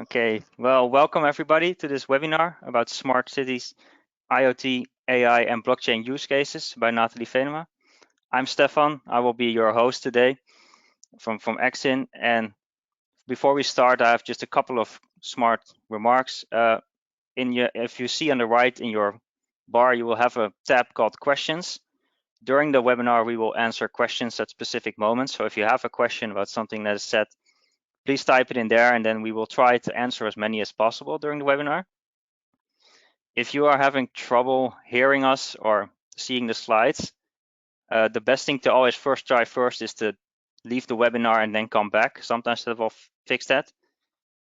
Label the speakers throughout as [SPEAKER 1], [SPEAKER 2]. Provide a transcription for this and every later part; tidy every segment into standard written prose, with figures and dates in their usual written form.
[SPEAKER 1] Okay, well, welcome everybody to this webinar about smart cities, IoT, AI, and blockchain use cases by Nathalie Venema. I'm Stefan. I will be your host today from Exin. And before we start, I have just a couple of smart remarks. If you see on the right in your bar, you will have a tab called Questions. During the webinar, we will answer questions at specific moments. So if you have a question about something that is said, please type it in there, and then we will try to answer as many as possible during the webinar. If you are having trouble hearing us or seeing the slides, the best thing to always try first is to leave the webinar and then come back. Sometimes that will fix that.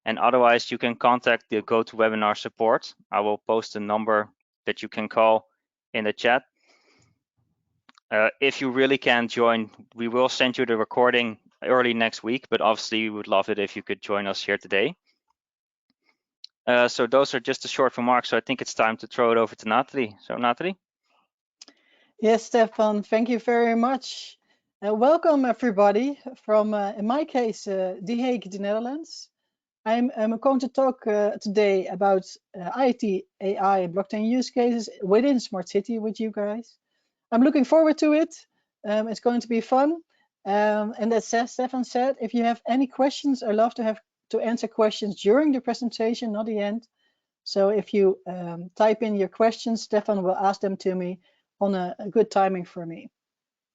[SPEAKER 1] And otherwise, you can contact the GoToWebinar support. I will post a number that you can call in the chat. If you really can't join, we will send you the recording early next week, but obviously we would love it if you could join us here today. So those are just the short remarks. So I think it's time to throw it over to Nathalie. So Nathalie.
[SPEAKER 2] Yes, Stefan, thank you very much. Welcome everybody from, in my case, The Hague, the Netherlands. I'm going to talk today about IoT, AI, and blockchain use cases within Smart City with you guys. I'm looking forward to it. It's going to be fun. And as Stefan said, if you have any questions, I love to answer questions during the presentation, not the end. So if you type in your questions, Stefan will ask them to me on a good timing for me.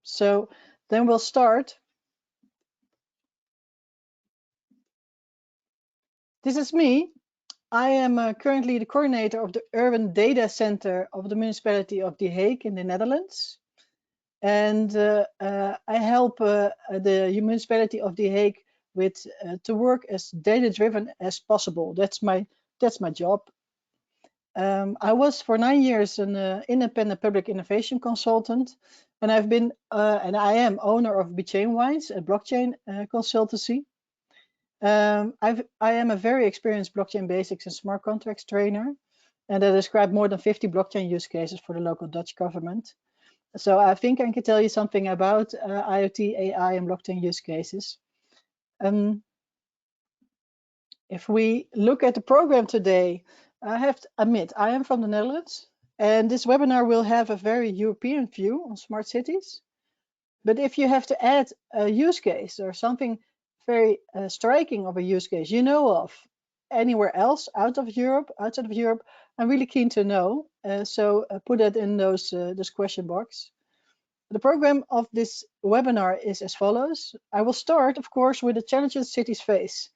[SPEAKER 2] So then we'll start. This is me. I am currently the coordinator of the Urban Data Center of the Municipality of The Hague in the Netherlands. And I help the Municipality of The Hague with to work as data-driven as possible. That's my job. I was for 9 years an independent public innovation consultant, and I've been and I am owner of BeChainWise, a blockchain consultancy. I am a very experienced blockchain basics and smart contracts trainer, and I described more than 50 blockchain use cases for the local Dutch government. So I think I can tell you something about IoT, AI, and blockchain use cases. If we look at the program today, I have to admit, I am from the Netherlands, and this webinar will have a very European view on smart cities. But if you have to add a use case or something very striking of a use case you know of anywhere else outside of Europe, I'm really keen to know. So put that in those this question box. The program of this webinar is as follows. I will start, of course, with the challenges cities face.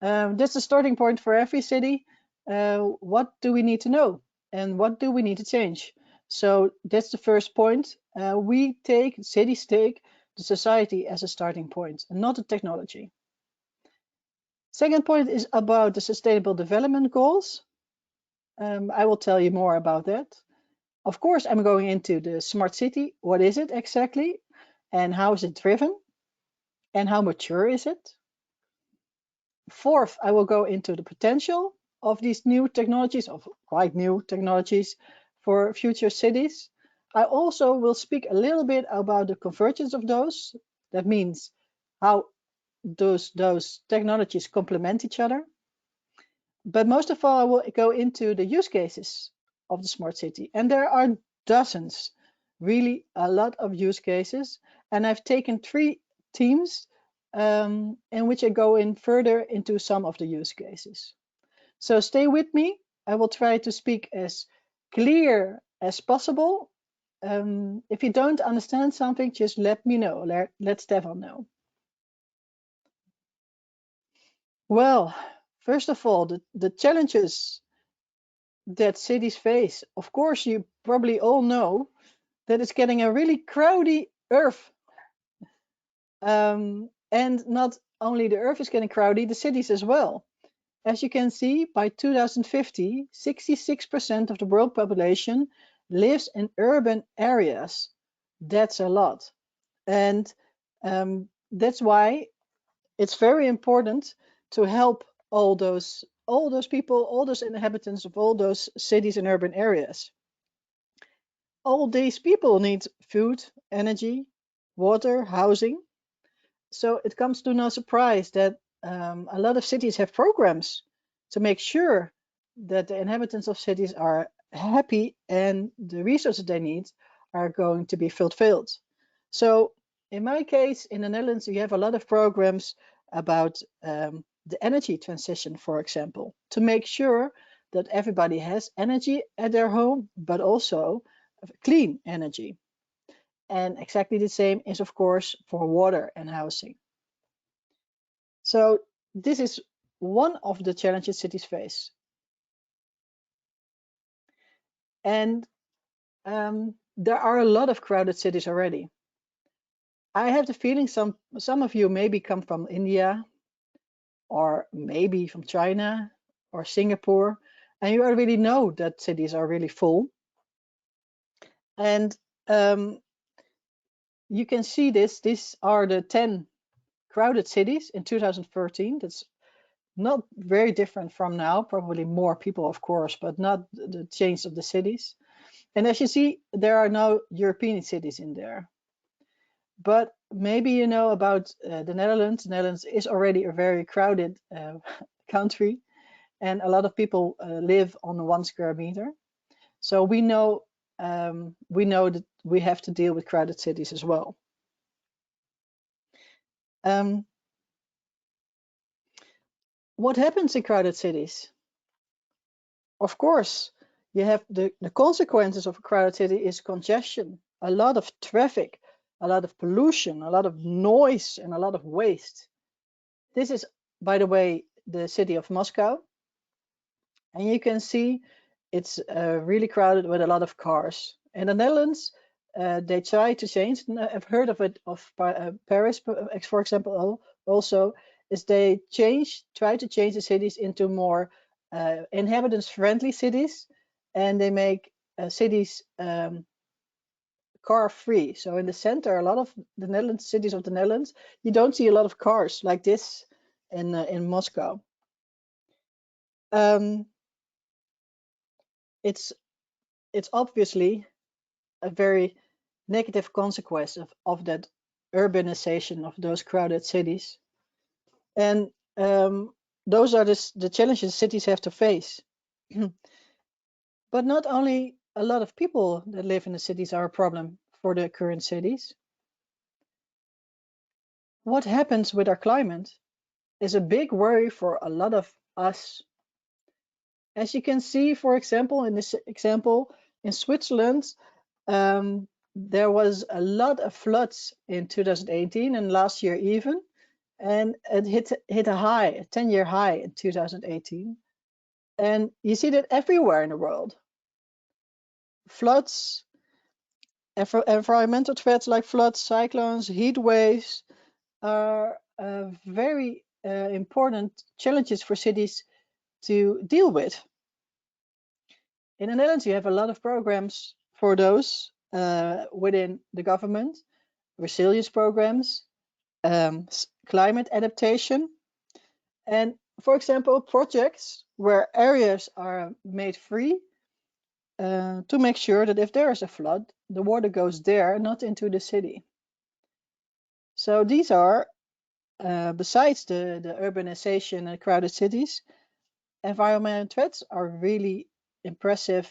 [SPEAKER 2] That's the starting point for every city. What do we need to know and what do we need to change? So that's the first point. Cities take the society as a starting point and not the technology. Second point is about the Sustainable Development Goals. I will tell you more about that. Of course, I'm going into the smart city. What is it exactly? And how is it driven? And how mature is it? Fourth, I will go into the potential of these new technologies, of quite new technologies for future cities. I also will speak a little bit about the convergence of those. That means how those technologies complement each other. But most of all, I will go into the use cases of the smart city. And there are dozens, really a lot of use cases. And I've taken 3 teams in which I go in further into some of the use cases. So stay with me. I will try to speak as clear as possible. If you don't understand something, just let me know. Let Stefan know. Well, first of all, the challenges that cities face. Of course, you probably all know that it's getting a really crowded earth. And not only the earth is getting crowded, the cities as well. As you can see, by 2050, 66% of the world population lives in urban areas. That's a lot. And that's why it's very important to help all those people, all those inhabitants of all those cities and urban areas. All these people need food, energy, water, housing. So it comes to no surprise that a lot of cities have programs to make sure that the inhabitants of cities are happy and the resources they need are going to be fulfilled. So in my case, in the Netherlands, we have a lot of programs about the energy transition, for example, to make sure that everybody has energy at their home, but also clean energy. And exactly the same is, of course, for water and housing. So this is one of the challenges cities face. And there are a lot of crowded cities already. I have the feeling some of you maybe come from India, or maybe from China or Singapore, and you already know that cities are really full. And you can see this. These are the 10 crowded cities in 2013. That's not very different from now, probably more people, of course, but not the change of the cities. And as you see, there are now European cities in there. But maybe you know about the Netherlands. The Netherlands is already a very crowded country, and a lot of people live on 1 square meter. So we know that we have to deal with crowded cities as well. What happens in crowded cities? Of course, you have the consequences of a crowded city is congestion, a lot of traffic, a lot of pollution, a lot of noise, and a lot of waste. This is, by the way, the city of Moscow. And you can see it's really crowded with a lot of cars. In the Netherlands, they try to change. I've heard of it of Paris, for example, also, is they try to change the cities into more inhabitants-friendly cities, and they make cities car-free. So in the center, a lot of the Netherlands, cities of the Netherlands, you don't see a lot of cars like this in Moscow. It's obviously a very negative consequence of that urbanization of those crowded cities. And those are the challenges cities have to face. But not only a lot of people that live in the cities are a problem for the current cities. What happens with our climate is a big worry for a lot of us. As you can see, for example, in this example, in Switzerland, there was a lot of floods in 2018 and last year even, and it hit a high, a 10-year high in 2018. And you see that everywhere in the world. Floods, environmental threats like floods, cyclones, heat waves are very important challenges for cities to deal with. In the Netherlands, you have a lot of programs for those within the government, resilience programs, climate adaptation, and, for example, projects where areas are made free to make sure that if there is a flood, the water goes there, not into the city. So these are, besides the urbanization and crowded cities, environmental threats are really impressive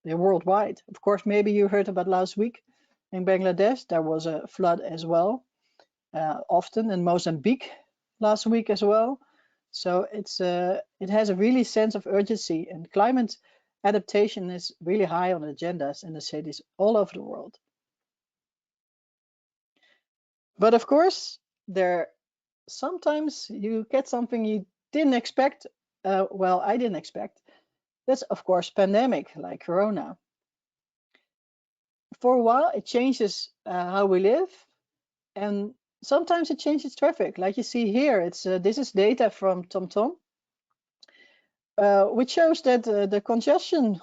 [SPEAKER 2] worldwide. Of course, maybe you heard about last week in Bangladesh, there was a flood as well, often in Mozambique last week as well. So it has a really sense of urgency, and climate adaptation is really high on agendas in the cities all over the world. But of course, sometimes you get something you didn't expect. Well, I didn't expect. That's, of course, pandemic like Corona. For a while, it changes how we live, and sometimes it changes traffic. Like you see here, this is data from TomTom, which shows that the congestion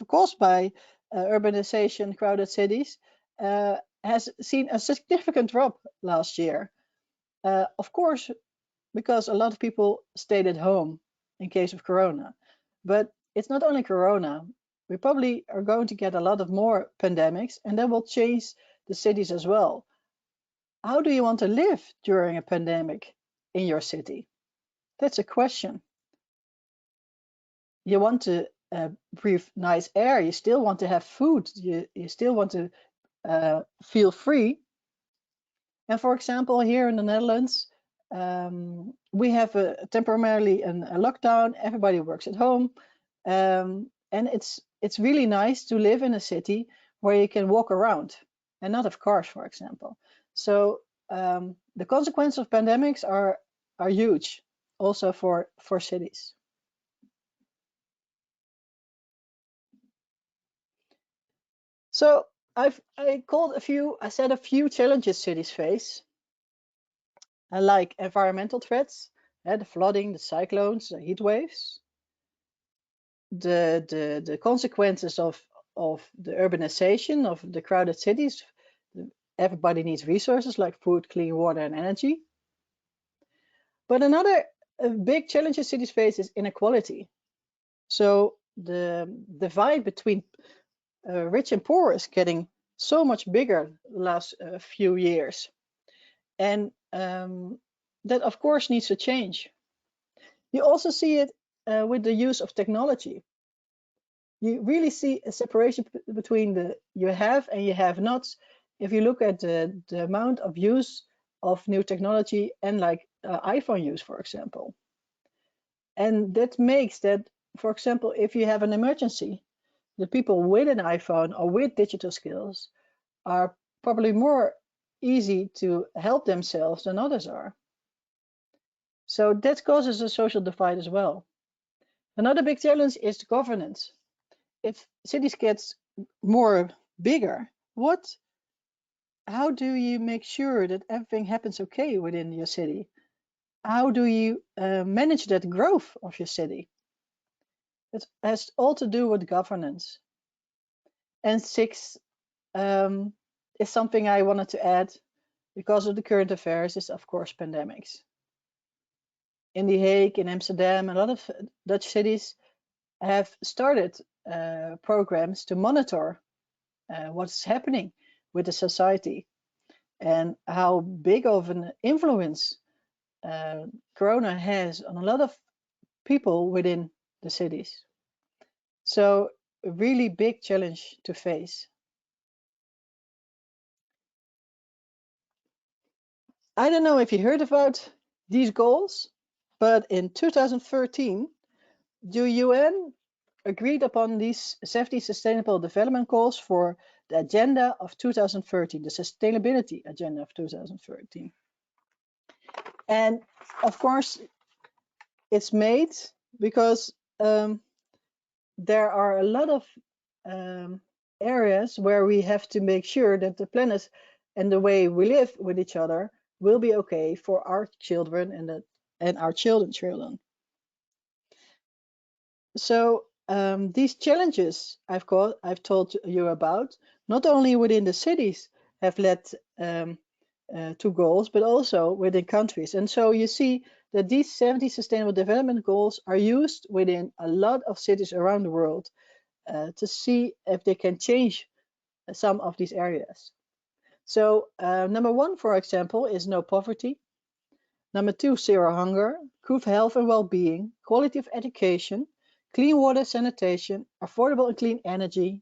[SPEAKER 2] caused by urbanization, crowded cities, has seen a significant drop last year. Of course, because a lot of people stayed at home in case of Corona. But it's not only Corona. We probably are going to get a lot of more pandemics, and that will change the cities as well. How do you want to live during a pandemic in your city? That's a question. you want to breathe nice air, you still want to have food, you still want to feel free. And for example, here in the Netherlands, we have temporarily a lockdown. Everybody works at home, and it's really nice to live in a city where you can walk around and not have cars, for example. So the consequences of pandemics are huge, also for cities. So I said a few challenges cities face, like environmental threats, the flooding, the cyclones, the heat waves, the consequences of the urbanization of the crowded cities. Everybody needs resources like food, clean water, and energy. But another big challenge cities face is inequality. So the divide between rich and poor is getting so much bigger the last few years. And that, of course, needs to change. You also see it with the use of technology. You really see a separation between the you have and you have nots if you look at the amount of use of new technology and like iPhone use, for example. And that makes that, for example, if you have an emergency, the people with an iPhone or with digital skills are probably more easy to help themselves than others are. So that causes a social divide as well. Another big challenge is the governance. If cities get more bigger, how do you make sure that everything happens okay within your city? How do you manage that growth of your city? It has all to do with governance. And six is something I wanted to add because of the current affairs is, of course, pandemics. In The Hague, in Amsterdam, a lot of Dutch cities have started programs to monitor what's happening with the society and how big of an influence Corona has on a lot of people within the cities. So a really big challenge to face. I don't know if you heard about these goals, but in 2013, the UN agreed upon these 70 Sustainable Development Goals for the Agenda of 2013, the Sustainability Agenda of 2013. And of course, it's made because there are a lot of areas where we have to make sure that the planet and the way we live with each other will be okay for our children and our children's children. So these challenges I've told you about, not only within the cities have led to goals, but also within countries. And so you see that these 70 Sustainable Development Goals are used within a lot of cities around the world to see if they can change some of these areas. So number one, for example, is no poverty. Number two, zero hunger, good health and well-being, quality of education, clean water, sanitation, affordable and clean energy,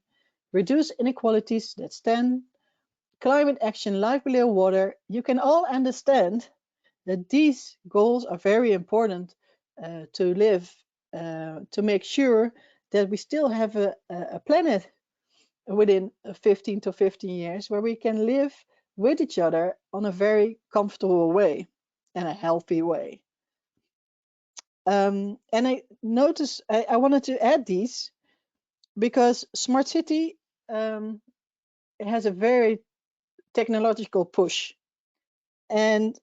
[SPEAKER 2] reduce inequalities, that's 10, climate action, life below water. You can all understand that these goals are very important to live, to make sure that we still have a planet within 15 to 15 years where we can live with each other on a very comfortable way and a healthy way. And I noticed I wanted to add these because smart city has a very technological push, and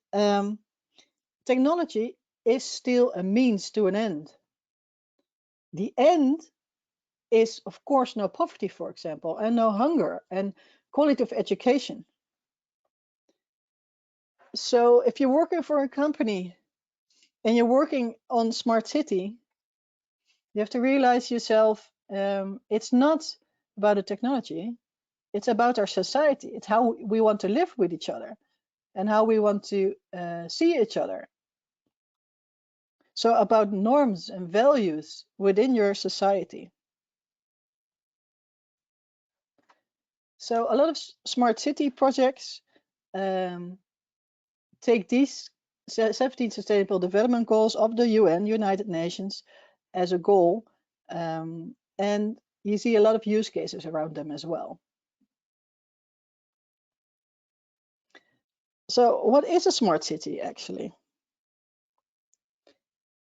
[SPEAKER 2] technology is still a means to an end. The end is, of course, no poverty, for example, and no hunger and quality of education. So if you're working for a company and you're working on smart city, you have to realize yourself it's not about the technology, it's about our society. It's how we want to live with each other and how we want to see each other. So about norms and values within your society. So a lot of smart city projects take these 17 Sustainable Development Goals of the UN, United Nations, as a goal. And you see a lot of use cases around them as well. So what is a smart city actually?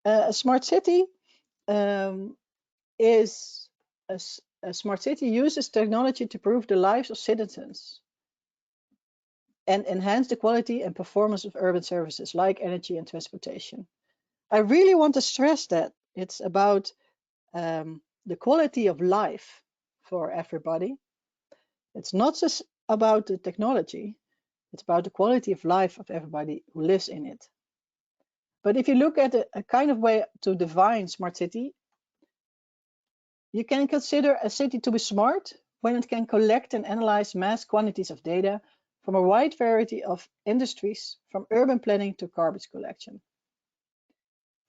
[SPEAKER 2] A smart city is a smart city uses technology to improve the lives of citizens and enhance the quality and performance of urban services like energy and transportation. I really want to stress that it's about the quality of life for everybody. It's not just about the technology, it's about the quality of life of everybody who lives in it. But if you look at a kind of way to define smart city, you can consider a city to be smart when it can collect and analyze mass quantities of data from a wide variety of industries, from urban planning to garbage collection.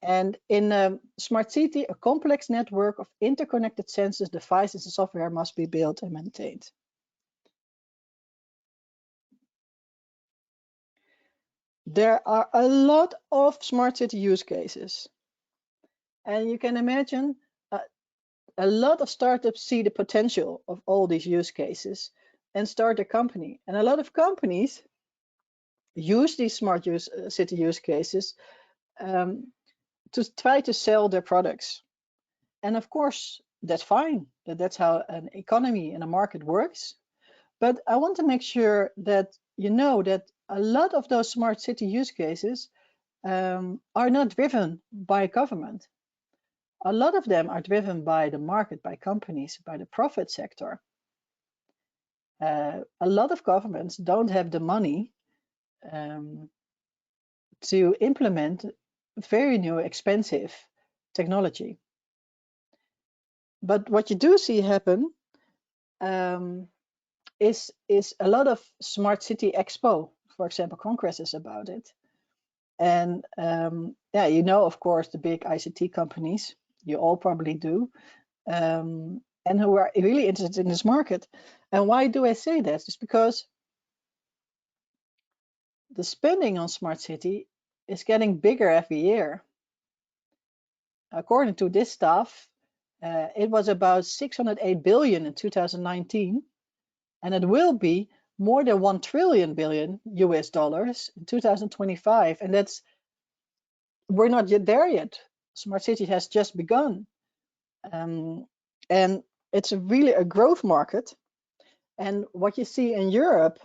[SPEAKER 2] And in a smart city, a complex network of interconnected sensors, devices, and software must be built and maintained. There are a lot of smart city use cases. And you can imagine a lot of startups see the potential of all these use cases and start a company. And a lot of companies use these smart city use cases to try to sell their products. And of course, that's fine. That's how an economy and a market works. But I want to make sure that you know that a lot of those smart city use cases are not driven by government. A lot of them are driven by the market, by companies, by the profit sector. A lot of governments don't have the money to implement very new, expensive technology. But what you do see happen is a lot of smart city expo, for example, congresses about it. And yeah, you know, of course, the big ICT companies, you all probably do, and who are really interested in this market. And why do I say that? It's because the spending on smart city is getting bigger every year. According to this stuff, it was about 608 billion in 2019, and it will be more than 1 trillion billion US dollars in 2025. And we're not yet there yet. Smart city has just begun. And it's really a growth market. And what you see in Europe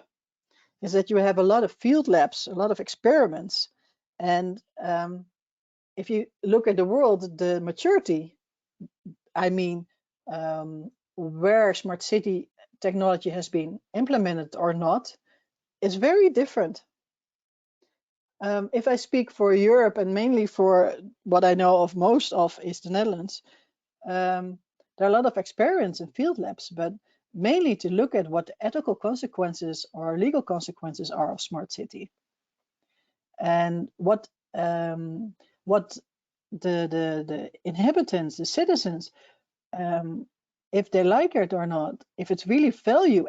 [SPEAKER 2] is that you have a lot of field labs, a lot of experiments. And if you look at the world, the maturity, I mean, where smart city technology has been implemented or not, is very different. If I speak for Europe and mainly for what I know of most of is the Netherlands, there are a lot of experience in field labs, but mainly to look at what the ethical consequences or legal consequences are of smart city, and what the inhabitants, the citizens, if they like it or not, if it's really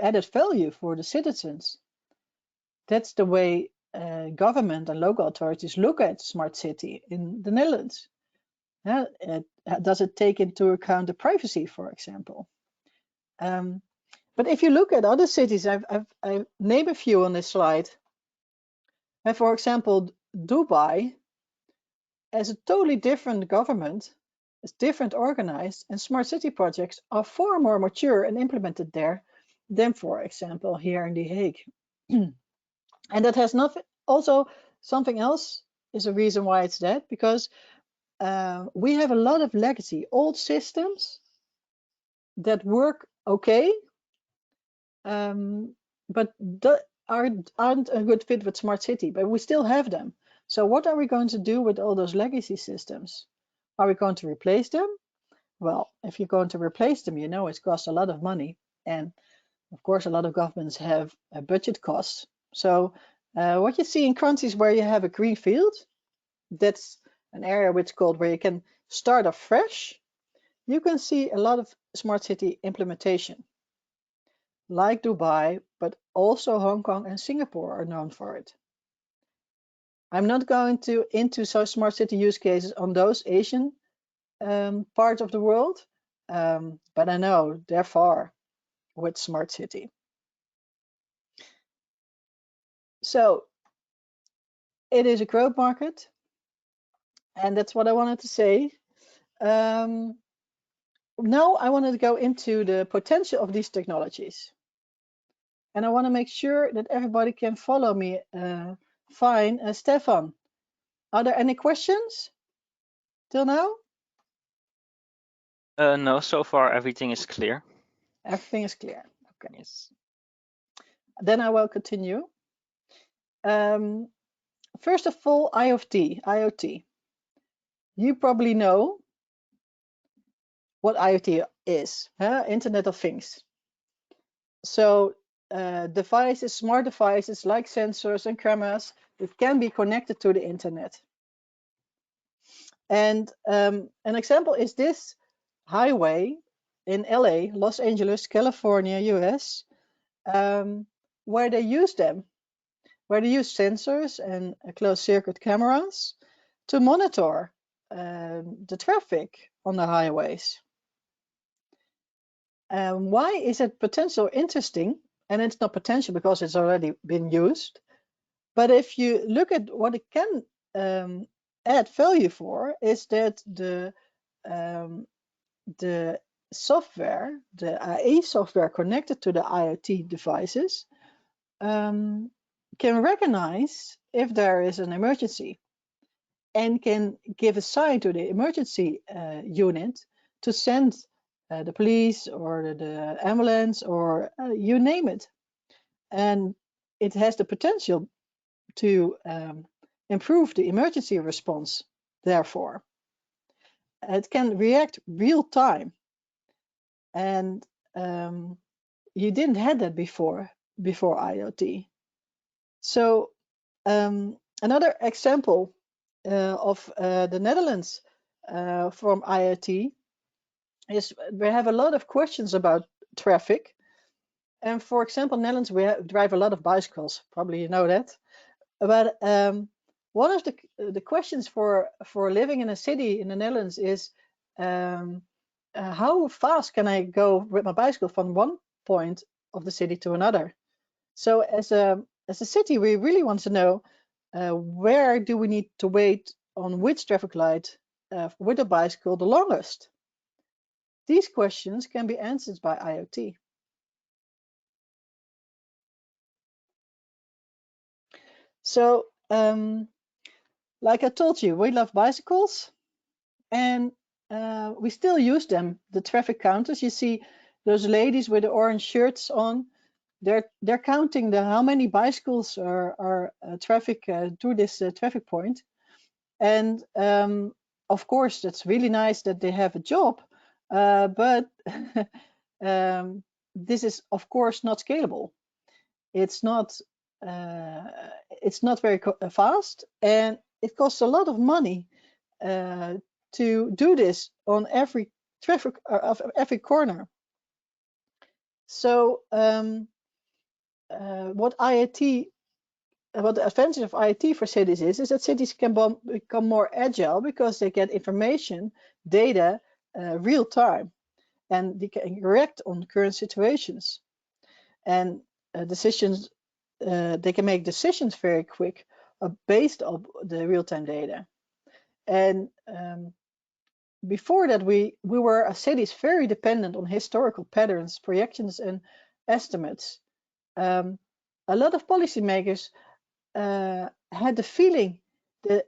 [SPEAKER 2] added value for the citizens. That's the way government and local authorities look at smart city in the Netherlands. Does it take into account the privacy, for example? But if you look at other cities, I've named a few on this slide. And for example, Dubai has a totally different government, it's different organized, and smart city projects are far more mature and implemented there than, for example, here in The Hague. And that has nothing. Also, something else is a reason why it's that, because we have a lot of legacy, old systems that work okay, but aren't a good fit with smart city, but we still have them. So what are we going to do with all those legacy systems? Are we going to replace them? Well, if you're going to replace them, you know it costs a lot of money. And of course, a lot of governments have budget costs. So what you see in countries where you have a green field, that's an area which is called where you can start off fresh, you can see a lot of smart city implementation, like Dubai, but also Hong Kong and Singapore are known for it. I'm not going into so smart city use cases on those Asian parts of the world, but I know they're far with smart city. So it is a growth market, and that's what I wanted to say. Now I wanted to go into the potential of these technologies. And I want to make sure that everybody can follow me fine. Stefan, are there any questions till now?
[SPEAKER 1] No, so far everything is clear.
[SPEAKER 2] Everything is clear. Okay.
[SPEAKER 1] Yes.
[SPEAKER 2] Then I will continue. First of all, IoT. You probably know what IoT is, Internet of Things. So devices, smart devices like sensors and cameras, it can be connected to the internet. And an example is this highway in LA, Los Angeles, California, US, where they use sensors and closed circuit cameras to monitor the traffic on the highways. Why is it potential interesting? And it's not potential because it's already been used. But if you look at what it can add value for, is that the software, the AI software connected to the IoT devices, can recognize if there is an emergency and can give a sign to the emergency unit to send the police or the ambulance or you name it. And it has the potential to improve the emergency response, therefore. It can react real time. And you didn't have that before IoT. So another example of the Netherlands from IoT is we have a lot of questions about traffic. And for example, Netherlands, we drive a lot of bicycles. Probably you know that. But one of the questions for living in a city in the Netherlands is how fast can I go with my bicycle from one point of the city to another? So as a city, we really want to know where do we need to wait on which traffic light with a bicycle the longest? These questions can be answered by IoT. So like I told you, we love bicycles and we still use them. The traffic counters, you see those ladies with the orange shirts on, they're counting how many bicycles are traffic through this traffic point. And of course, that's really nice that they have a job, but this is of course not scalable. It's not very fast, and it costs a lot of money to do this on every traffic of every corner. So what the advantage of IoT for cities is that cities can become more agile because they get information, data, real time, and they can react on current situations. And decisions, they can make decisions very quick based on the real-time data. And before that, we were as cities very dependent on historical patterns, projections, and estimates. A lot of policymakers had the feeling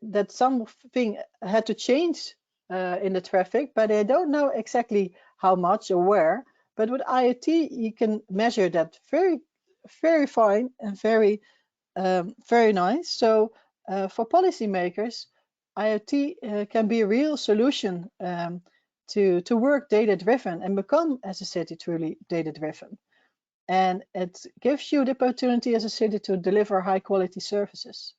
[SPEAKER 2] that something had to change in the traffic, but they don't know exactly how much or where. But with IoT, you can measure that very, very fine and very, very nice. So for policymakers, IoT can be a real solution to work data-driven and become, as a city, truly data-driven. And it gives you the opportunity as a city to deliver high-quality services.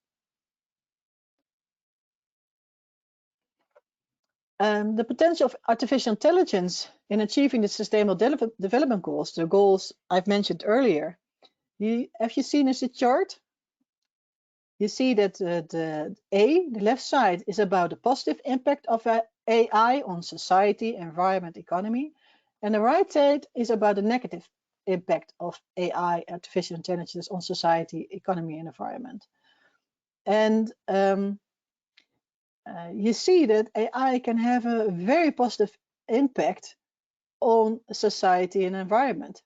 [SPEAKER 2] The potential of artificial intelligence in achieving the sustainable development goals, the goals I've mentioned earlier. Have you seen this chart? You see that the left side, is about the positive impact of AI on society, environment, economy. And the right side is about the negative impact of AI, artificial intelligence, on society, economy, and environment. And you see that AI can have a very positive impact on society and environment.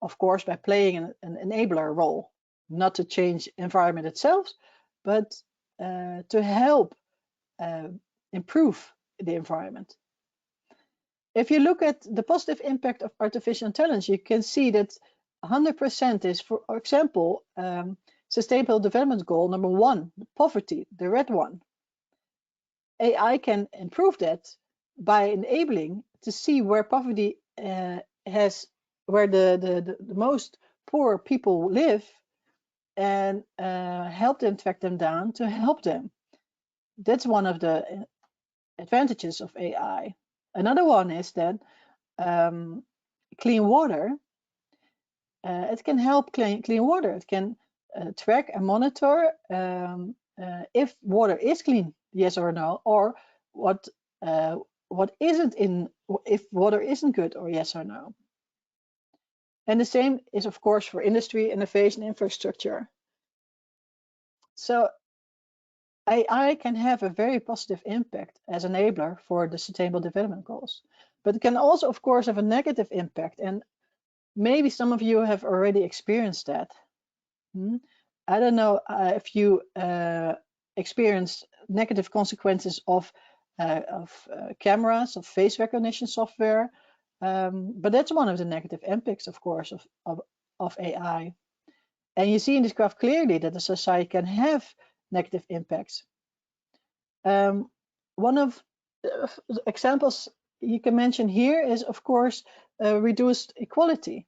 [SPEAKER 2] Of course, by playing an enabler role, not to change environment itself, but to help improve the environment. If you look at the positive impact of artificial intelligence, you can see that 100% is, for example, Sustainable Development Goal number 1, poverty, the red one. AI can improve that by enabling to see where poverty where the most poor people live, and help them, track them down to help them. That's one of the advantages of AI. Another one is that clean water. It can help clean water. It can track and monitor if water is clean, yes or no, or what isn't if water isn't good, or yes or no. And the same is, of course, for industry, innovation, infrastructure. So AI can have a very positive impact as an enabler for the Sustainable Development Goals, but it can also, of course, have a negative impact. And maybe some of you have already experienced that. I don't know if you experienced negative consequences of cameras, of face recognition software, but that's one of the negative impacts, of course, of AI. And you see in this graph clearly that the society can have negative impacts. One of the examples you can mention here is, of course, reduced equality.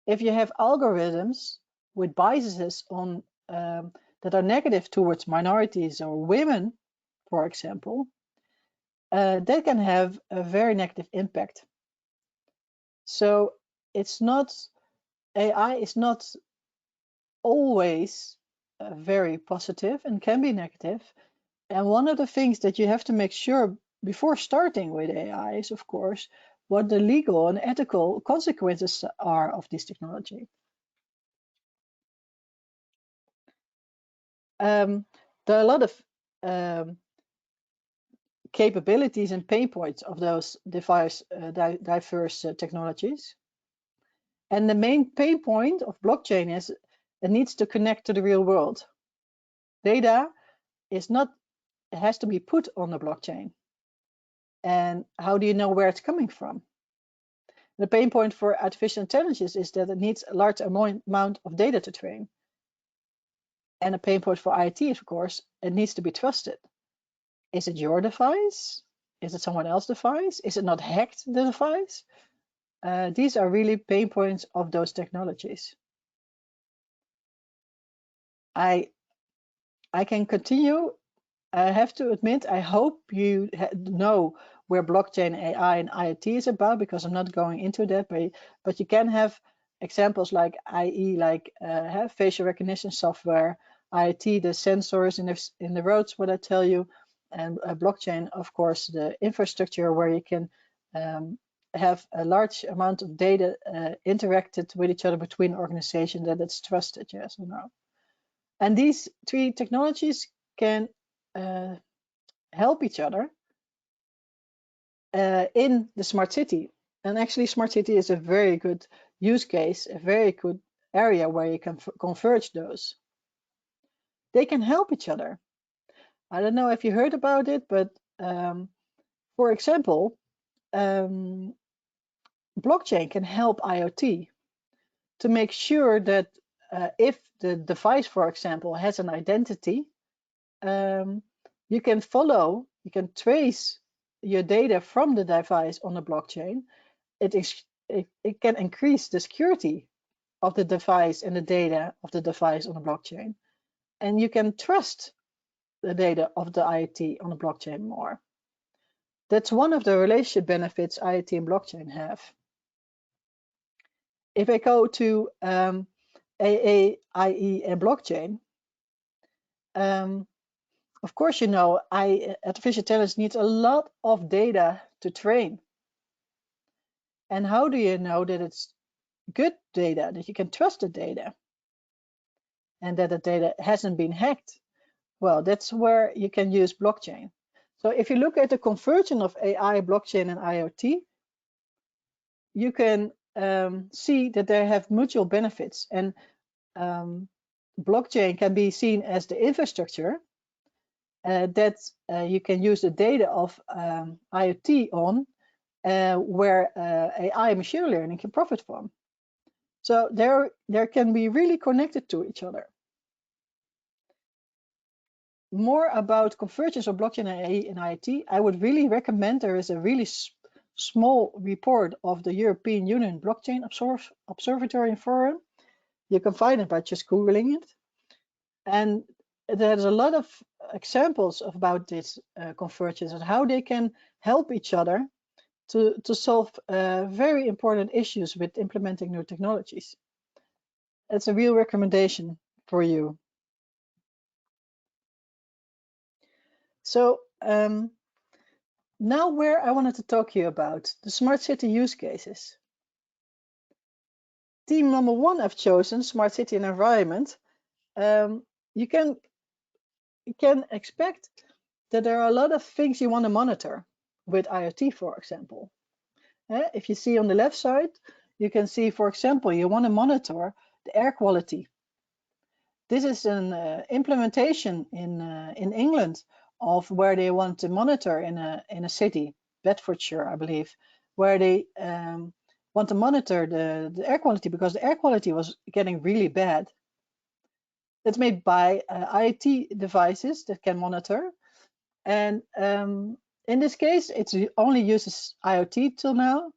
[SPEAKER 2] If you have algorithms with biases on that are negative towards minorities or women, for example, that can have a very negative impact. So it's not, AI is not always very positive and can be negative. And one of the things that you have to make sure before starting with AI is, of course, what the legal and ethical consequences are of this technology. There are a lot of capabilities and pain points of those diverse technologies. And the main pain point of blockchain is it needs to connect to the real world. Data is not, it has to be put on the blockchain. And how do you know where it's coming from? The pain point for artificial intelligence is that it needs a large amount of data to train. And a pain point for IoT, of course, it needs to be trusted. Is it your device? Is it someone else's device? Is it not hacked, the device? These are really pain points of those technologies. I can continue. I have to admit, I hope you know where blockchain, AI, and IoT is about, because I'm not going into that, but you can have examples like IE, like facial recognition software, IoT, the sensors in the roads, what I tell you, and blockchain, of course, the infrastructure where you can have a large amount of data interacted with each other between organizations, that it's trusted, yes or no. And these three technologies can help each other in the smart city. And actually, smart city is a very good use case, a very good area where you can converge those. They can help each other. I don't know if you heard about it, but for example, blockchain can help IoT to make sure that if the device, for example, has an identity, you can follow, you can trace your data from the device on the blockchain. It can increase the security of the device and the data of the device on the blockchain. And you can trust the data of the IoT on the blockchain more. That's one of the relationship benefits IoT and blockchain have. If I go to AA, IE, and blockchain, of course, you know, artificial intelligence needs a lot of data to train. And how do you know that it's good data, that you can trust the data, and that the data hasn't been hacked? Well, that's where you can use blockchain. So if you look at the conversion of AI, blockchain, and IoT, you can see that they have mutual benefits. And blockchain can be seen as the infrastructure that you can use the data of IoT on, where AI and machine learning can profit from. So they can be really connected to each other. More about convergence of blockchain and AI in IoT, I would really recommend there is a really small report of the European Union Blockchain Observatory and Forum. You can find it by just Googling it. And there's a lot of examples about this convergence and how they can help each other to solve very important issues with implementing new technologies. It's a real recommendation for you. So now where I wanted to talk to you about the smart city use cases. Team number 1 I've chosen, smart city and environment. You can expect that there are a lot of things you want to monitor with IoT, for example. If you see on the left side, you can see, for example, you want to monitor the air quality. This is an implementation in England of where they want to monitor in a city, Bedfordshire, I believe, where they want to monitor the air quality because the air quality was getting really bad. It's made by IoT devices that can monitor, and in this case, it only uses IoT till now.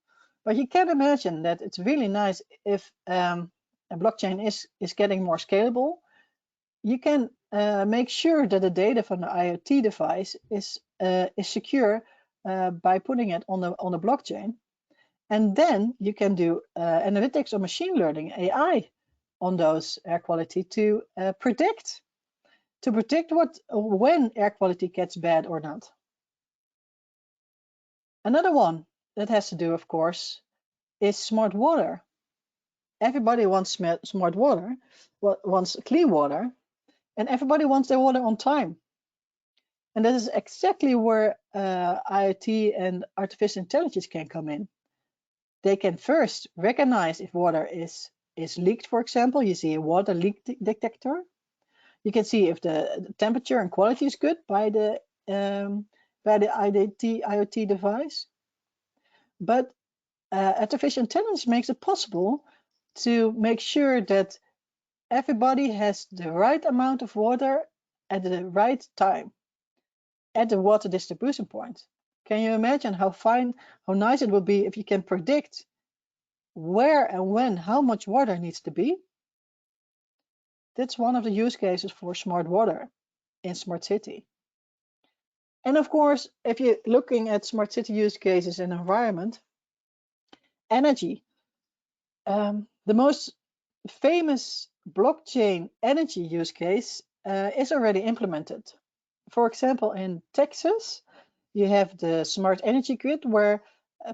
[SPEAKER 2] But you can imagine that it's really nice if a blockchain is getting more scalable. You can make sure that the data from the IoT device is secure by putting it on the blockchain, and then you can do analytics or machine learning AI on those air quality to predict when air quality gets bad or not. Another one that has to do, of course, is smart water. Everybody wants smart water, wants clean water, and everybody wants their water on time. And that is exactly where IoT and artificial intelligence can come in. They can first recognize if water is leaked, for example. You see a water leak detector. You can see if the temperature and quality is good by the IoT device. But artificial intelligence makes it possible to make sure that everybody has the right amount of water at the right time at the water distribution point. Can you imagine how nice it would be if you can predict where and when how much water needs to be? That's one of the use cases for smart water in smart city. And of course, if you're looking at smart city use cases and environment, energy. The most famous blockchain energy use case is already implemented. For example, in Texas, you have the smart energy grid where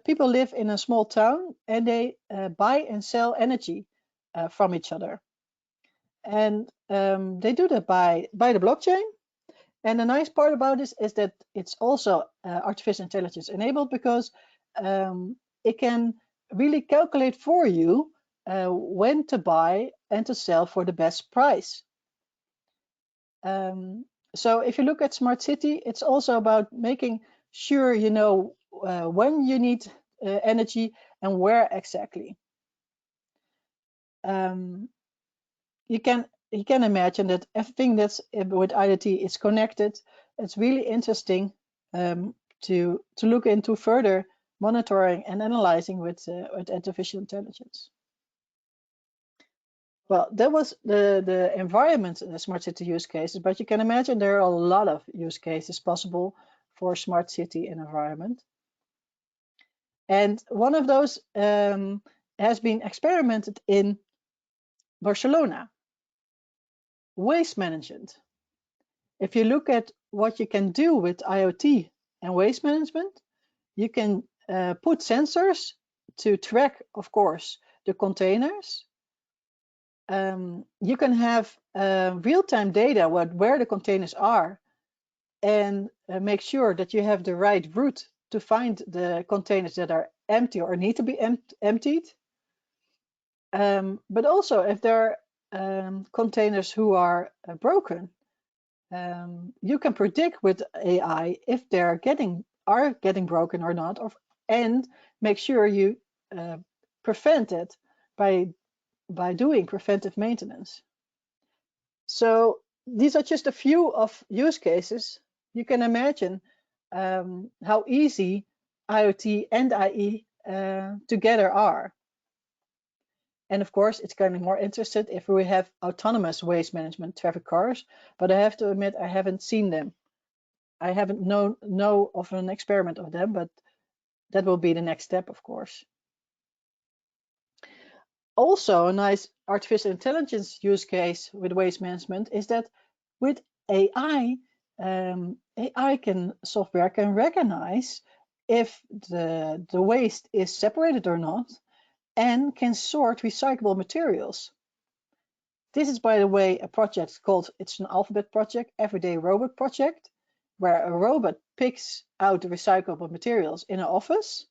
[SPEAKER 2] people live in a small town and they buy and sell energy from each other. And they do that by the blockchain. And the nice part about this is that it's also artificial intelligence enabled because it can really calculate for you when to buy and to sell for the best price. So if you look at smart city, it's also about making sure you know when you need energy and where exactly. You can imagine that everything that's with IoT is connected. It's really interesting to look into further monitoring and analyzing with artificial intelligence. Well, that was the environment in the smart city use cases, but you can imagine there are a lot of use cases possible for a smart city and environment. And one of those has been experimented in Barcelona, waste management. If you look at what you can do with IoT and waste management, you can put sensors to track, of course, the containers. You can have real-time data where the containers are and make sure that you have the right route to find the containers that are empty or need to be emptied. But also if there are containers who are broken, you can predict with AI if they're getting broken or not, and make sure you prevent it by doing preventive maintenance. So these are just a few of use cases. You can imagine how easy IoT and IE together are. And of course, it's getting more interested if we have autonomous waste management traffic cars, but I have to admit I haven't seen them. I haven't know of an experiment of them, but that will be the next step, of course. Also, a nice artificial intelligence use case with waste management is that with AI, software can recognize if the waste is separated or not, and can sort recyclable materials. This is, by the way, a project called, it's an Alphabet project, Everyday Robot project, where a robot picks out the recyclable materials in an office,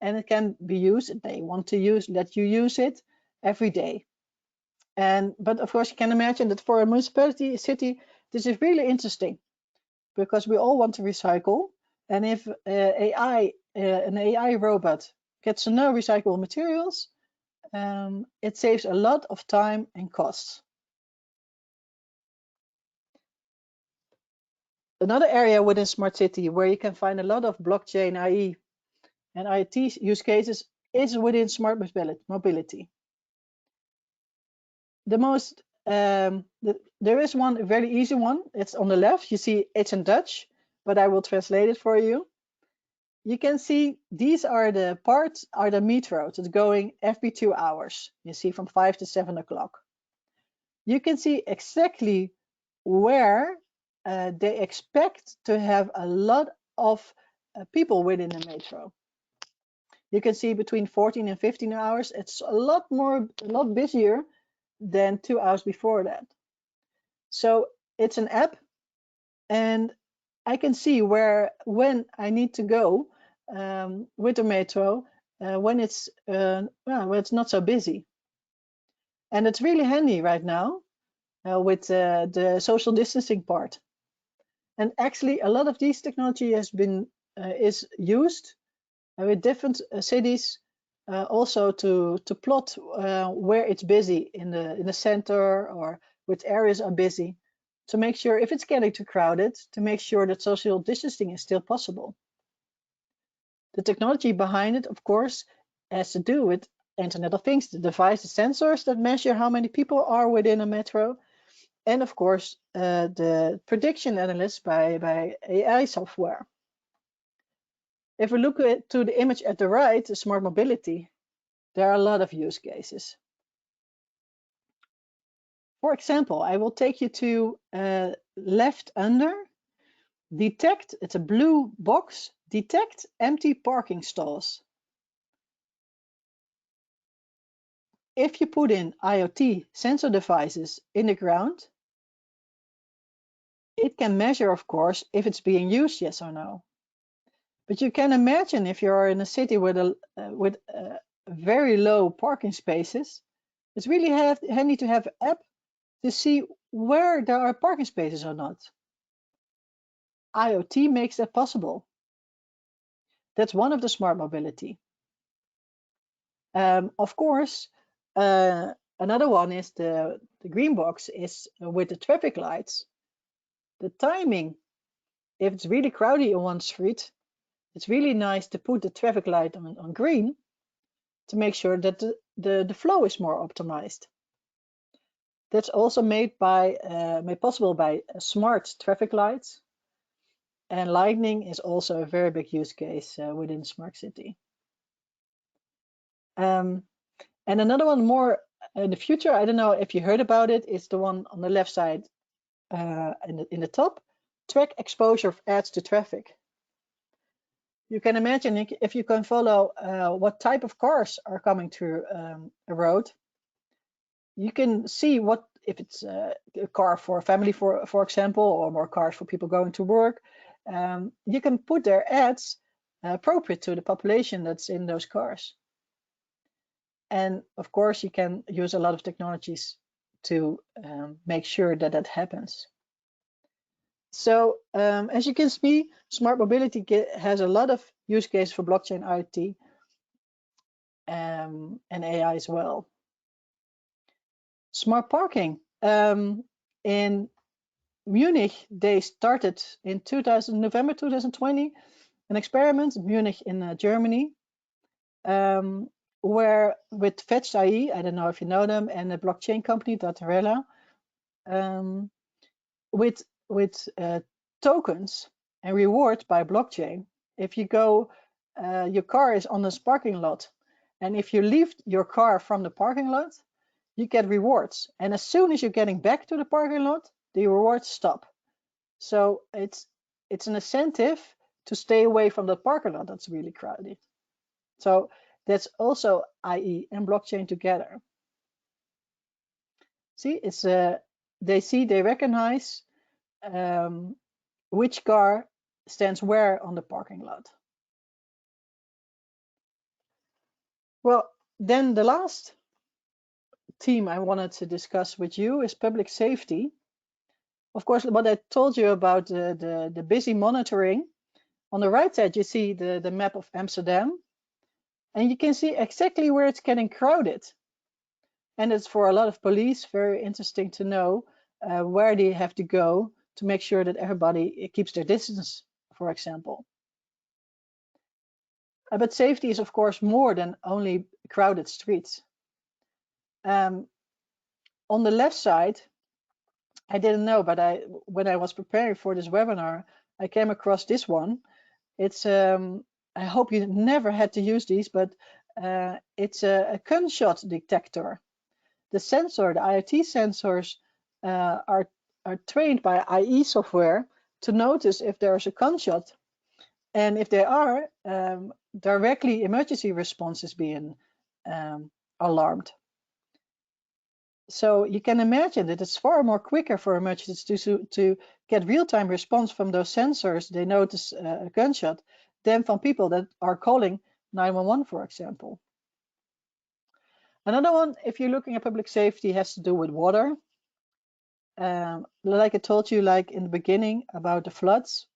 [SPEAKER 2] and it can be used, they want to let you use it every day. But of course, you can imagine that for a municipality, city, this is really interesting because we all want to recycle. And if an AI robot gets to know recyclable materials, it saves a lot of time and costs. Another area within Smart City where you can find a lot of blockchain, IE, and IoT use cases is within smart mobility. There is one very easy one. It's on the left. You see it's in Dutch, but I will translate it for you. You can see these are the parts, are the metros. It's going every 2 hours. You see from 5 to 7 o'clock. You can see exactly where they expect to have a lot of people within the metro. You can see between 14 and 15 hours, it's a lot busier than 2 hours before that. So it's an app, and I can see when I need to go with the metro when it's not so busy. And it's really handy right now with the social distancing part. And actually, a lot of this technology has been is used with different cities also to plot where it's busy in the center or which areas are busy, to make sure if it's getting too crowded, to make sure that social distancing is still possible. The technology behind it, of course, has to do with Internet of Things, the devices, sensors that measure how many people are within a metro, and of course the prediction analysis by AI software. If we look to the image at the right, the smart mobility, there are a lot of use cases. For example, I will take you to left under, detect, it's a blue box, detect empty parking stalls. If you put in IoT sensor devices in the ground, it can measure, of course, if it's being used, yes or no. But you can imagine if you're in a city with very low parking spaces, it's really handy to have an app to see where there are parking spaces or not. IoT makes that possible. That's one of the smart mobility. Of course, another one is the green box is with the traffic lights. The timing, if it's really crowded on one street, it's really nice to put the traffic light on green to make sure that the flow is more optimized. That's also made possible by smart traffic lights. And lighting is also a very big use case within smart city. And another one more in the future, I don't know if you heard about it, is the one on the left side in the top, track exposure of ads to traffic. You can imagine if you can follow what type of cars are coming through a road, you can see what if it's a car for a family, for example, or more cars for people going to work. You can put their ads appropriate to the population that's in those cars. And of course, you can use a lot of technologies to make sure that that happens. So as you can see, smart mobility has a lot of use cases for blockchain, IoT, and AI as well. Smart parking. In Munich, they started in November 2020, an experiment in Munich in Germany, where with Fetch IE, I don't know if you know them, and a blockchain company, Datarella, with tokens and reward by blockchain. If you go, your car is on this parking lot, and if you leave your car from the parking lot, you get rewards. And as soon as you're getting back to the parking lot, the rewards stop. So it's an incentive to stay away from the parking lot that's really crowded. So that's also IE and blockchain together. See, it's they recognize which car stands where on the parking lot. Well, then the last theme I wanted to discuss with you is public safety. Of course, what I told you about the busy monitoring. On the right side, you see the map of Amsterdam, and you can see exactly where it's getting crowded. And it's for a lot of police very interesting to know where they have to go to make sure that everybody keeps their distance, for example. But safety is, of course, more than only crowded streets. On the left side, I didn't know, but when I was preparing for this webinar, I came across this one. It's I hope you never had to use these, but it's a gunshot detector. The sensor, the IoT sensors, are trained by IE software to notice if there's a gunshot, and if there are, directly emergency response is being alarmed. So you can imagine that it's far more quicker for emergencies to get real-time response from those sensors they notice a gunshot than from people that are calling 911, for example. Another one, if you're looking at public safety, has to do with water. Like I told you, like in the beginning about the floods.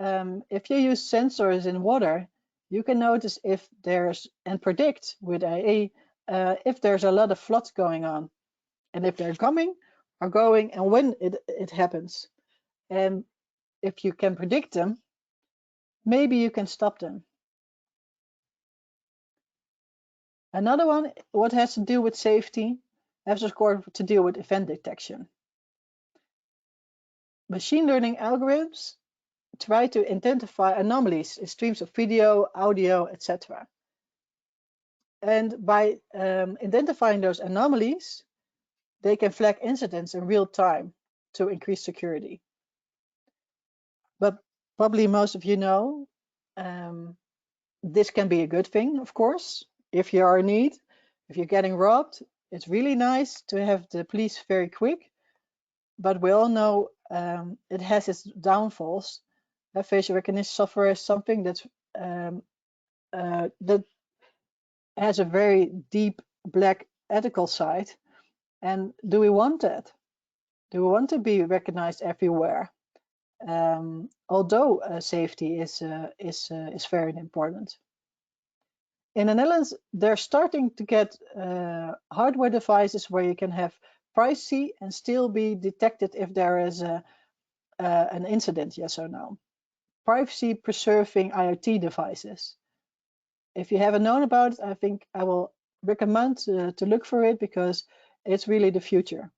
[SPEAKER 2] If you use sensors in water, you can notice if there's, and predict with AI, if there's a lot of floods going on, and if they're coming or going, and when it happens. And if you can predict them, maybe you can stop them. Another one, what has to do with safety, has of course to do with event detection. Machine learning algorithms try to identify anomalies in streams of video, audio, etc. And by identifying those anomalies, they can flag incidents in real time to increase security. But probably most of you know, this can be a good thing, of course, if you are in need. If you're getting robbed, it's really nice to have the police very quick. But we all know it has its downfalls. Facial recognition software is something that's that has a very deep black ethical side. And do we want that? Do we want to be recognized everywhere? Although safety is very important. In the Netherlands, they're starting to get hardware devices where you can have privacy and still be detected if there is an incident, yes or no. Privacy preserving IoT devices. If you haven't known about it, I think I will recommend to look for it because it's really the future.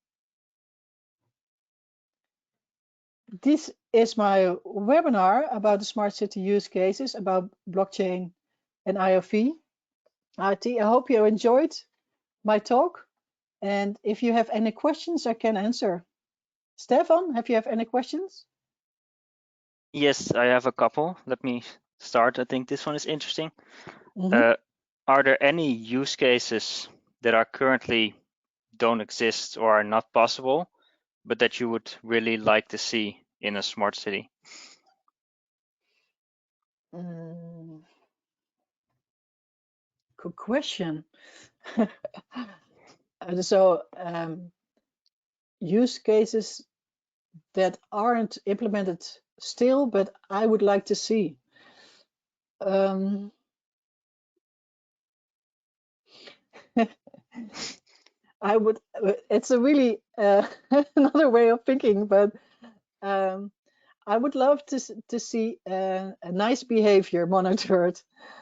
[SPEAKER 2] This is my webinar about the smart city use cases, about blockchain and IoT. I hope you enjoyed my talk. And if you have any questions, I can answer. Stefan, have you have any questions?
[SPEAKER 1] Yes, I have a couple. Let me start. I think this one is interesting.
[SPEAKER 2] Mm-hmm.
[SPEAKER 1] Are there any use cases that are currently don't exist or are not possible, but that you would really like to see in a smart city?
[SPEAKER 2] Good question. So use cases that aren't implemented still, but I would like to see. I would. It's a really another way of thinking, but I would love to see a nice behavior monitored.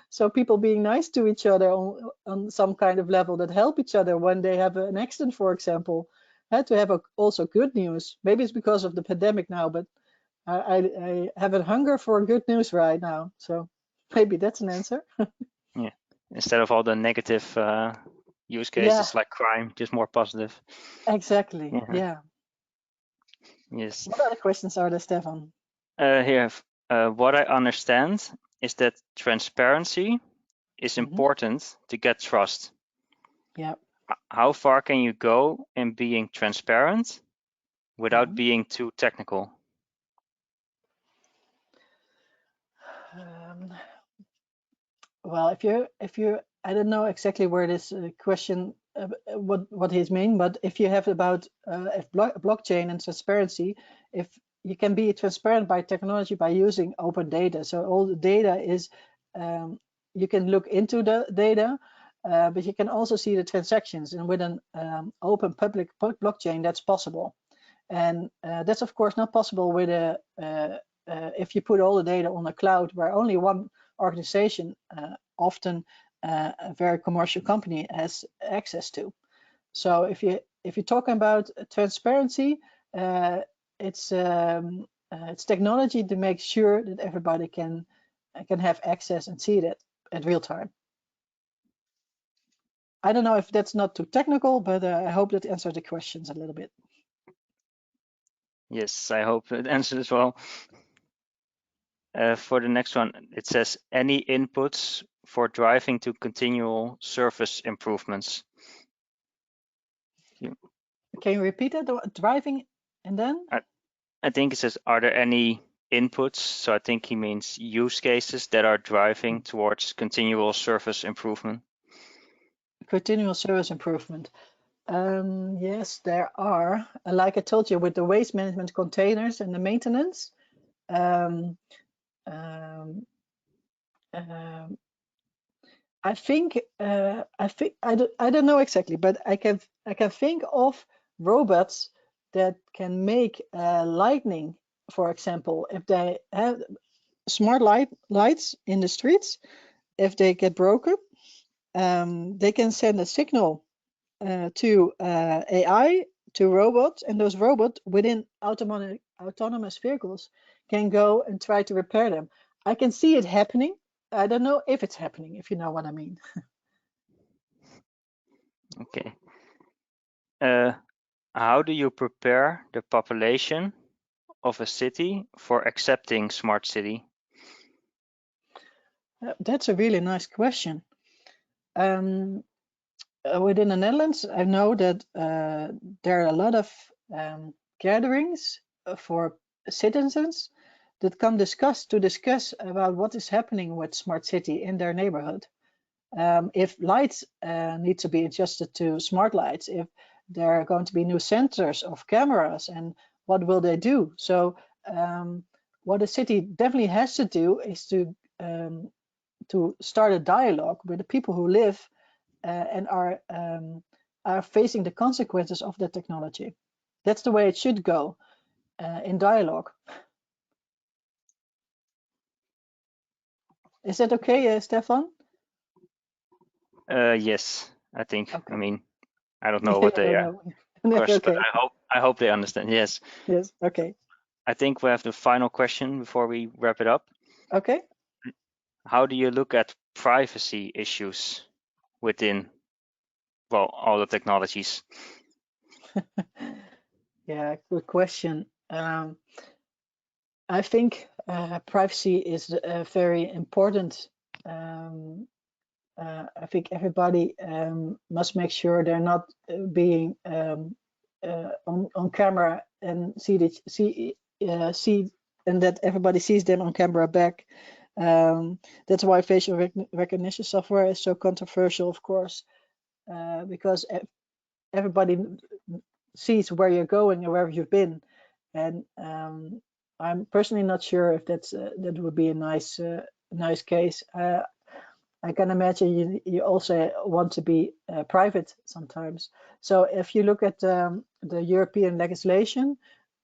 [SPEAKER 2] So people being nice to each other on some kind of level that help each other when they have an accident, for example. Had to have also good news. Maybe it's because of the pandemic now, but I have a hunger for good news right now. So maybe that's an answer.
[SPEAKER 1] Yeah, instead of all the negative use
[SPEAKER 2] Yeah,
[SPEAKER 1] cases like crime, just more positive.
[SPEAKER 2] exactly.
[SPEAKER 1] Yeah.
[SPEAKER 2] Yeah.
[SPEAKER 1] Yes.
[SPEAKER 2] What other questions are there, Stefan?
[SPEAKER 1] Here, what I understand is that transparency is important to get trust.
[SPEAKER 2] Yeah.
[SPEAKER 1] How far can you go in being transparent without being too technical?
[SPEAKER 2] Well, if you I don't know exactly where this question what he's mean, but if you have about if blockchain and transparency, if you can be transparent by technology by using open data, so all the data is you can look into the data, but you can also see the transactions, and with an open public blockchain, that's possible. And that's of course not possible with a if you put all the data on a cloud where only one organization, often a very commercial company, has access to. So if you're talking about transparency, it's technology to make sure that everybody can have access and see that at real time. I don't know if that's not too technical, but I hope that answers the questions a little bit.
[SPEAKER 1] Yes, I hope it answers as well. For the next one, it says any inputs for driving to continual surface improvements.
[SPEAKER 2] Can you repeat that? Driving and then?
[SPEAKER 1] I think it says, are there any inputs? So I think he means use cases that are driving towards continual surface improvement.
[SPEAKER 2] Continual service improvement. Yes, there are. Like I told you, with the waste management containers and the maintenance, I think I don't know exactly, but I can think of robots that can make lightning, for example, if they have smart lights in the streets, if they get broken, they can send a signal to AI, to robots, and those robots within autonomous vehicles can go and try to repair them. I can see it happening. I don't know if it's happening, if you know what I mean.
[SPEAKER 1] Okay. How do you prepare the population of a city for accepting smart city?
[SPEAKER 2] That's a really nice question. Within the Netherlands, I know that there are a lot of gatherings for citizens that come to discuss about what is happening with smart city in their neighborhood. If lights need to be adjusted to smart lights, if there are going to be new sensors of cameras, and what will they do? So what a city definitely has to do is to start a dialogue with the people who live and are facing the consequences of the technology. That's the way it should go, in dialogue. Is that okay, Stefan?
[SPEAKER 1] Yes, I think.
[SPEAKER 2] Okay.
[SPEAKER 1] I mean, I don't know what
[SPEAKER 2] I
[SPEAKER 1] they
[SPEAKER 2] don't know.
[SPEAKER 1] question, but
[SPEAKER 2] Okay.
[SPEAKER 1] I hope they understand. Yes.
[SPEAKER 2] Yes. Okay.
[SPEAKER 1] I think we have the final question before we wrap it up.
[SPEAKER 2] Okay.
[SPEAKER 1] How do you look at privacy issues within, well, all the technologies?
[SPEAKER 2] Yeah, good question. I think privacy is very important. I think everybody must make sure they're not being on camera and see and that everybody sees them on camera back. That's why facial recognition software is so controversial, of course, because everybody sees where you're going and where you've been, and I'm personally not sure if that would be a nice case. I can imagine you also want to be private sometimes. So if you look at the European legislation,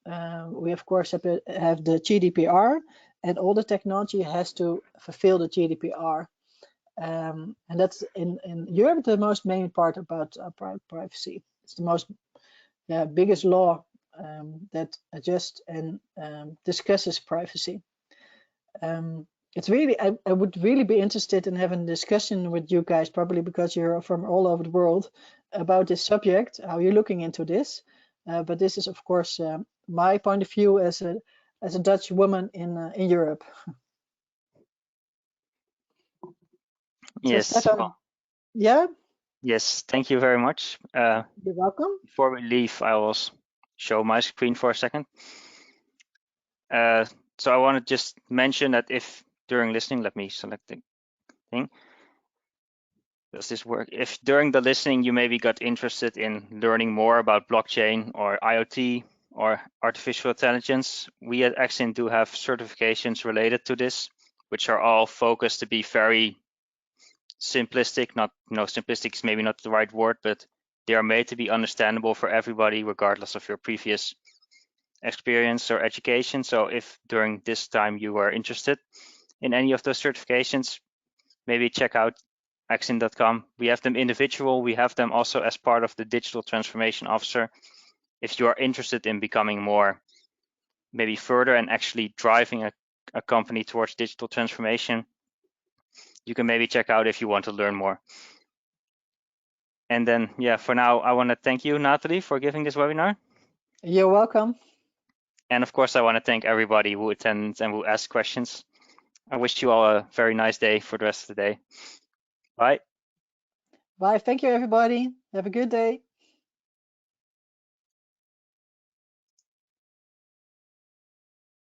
[SPEAKER 2] we of course have the GDPR, and all the technology has to fulfill the GDPR. And that's in Europe the most main part about privacy. It's the most biggest law that adjusts and discusses privacy. It's really, I would really be interested in having a discussion with you guys, probably because you're from all over the world, about this subject, how you're looking into this. But this is, of course, my point of view as a Dutch woman in Europe. So
[SPEAKER 1] Yes.
[SPEAKER 2] Stefan,
[SPEAKER 1] Well,
[SPEAKER 2] yeah,
[SPEAKER 1] yes. Thank you very much.
[SPEAKER 2] you're welcome.
[SPEAKER 1] Before we leave, I will show my screen for a second. So I want to just mention that if during listening, let me select the thing. Does this work? If during the listening you maybe got interested in learning more about blockchain or IoT or artificial intelligence, we at Axin do have certifications related to this, which are all focused to be very simplistic. Not, simplistic is maybe not the right word, but they are made to be understandable for everybody, regardless of your previous experience or education. So if during this time you were interested in any of those certifications, maybe check out axin.com. We have them individual. We have them also as part of the digital transformation officer. If you are interested in becoming more, maybe further and actually driving a company towards digital transformation, you can maybe check out if you want to learn more. And then, yeah, for now, I want to thank you, Natalie, for giving this webinar.
[SPEAKER 2] You're welcome.
[SPEAKER 1] And of course, I want to thank everybody who attends and who asks questions. I wish you all a very nice day for the rest of the day. Bye.
[SPEAKER 2] Bye. Thank you, everybody. Have a good day.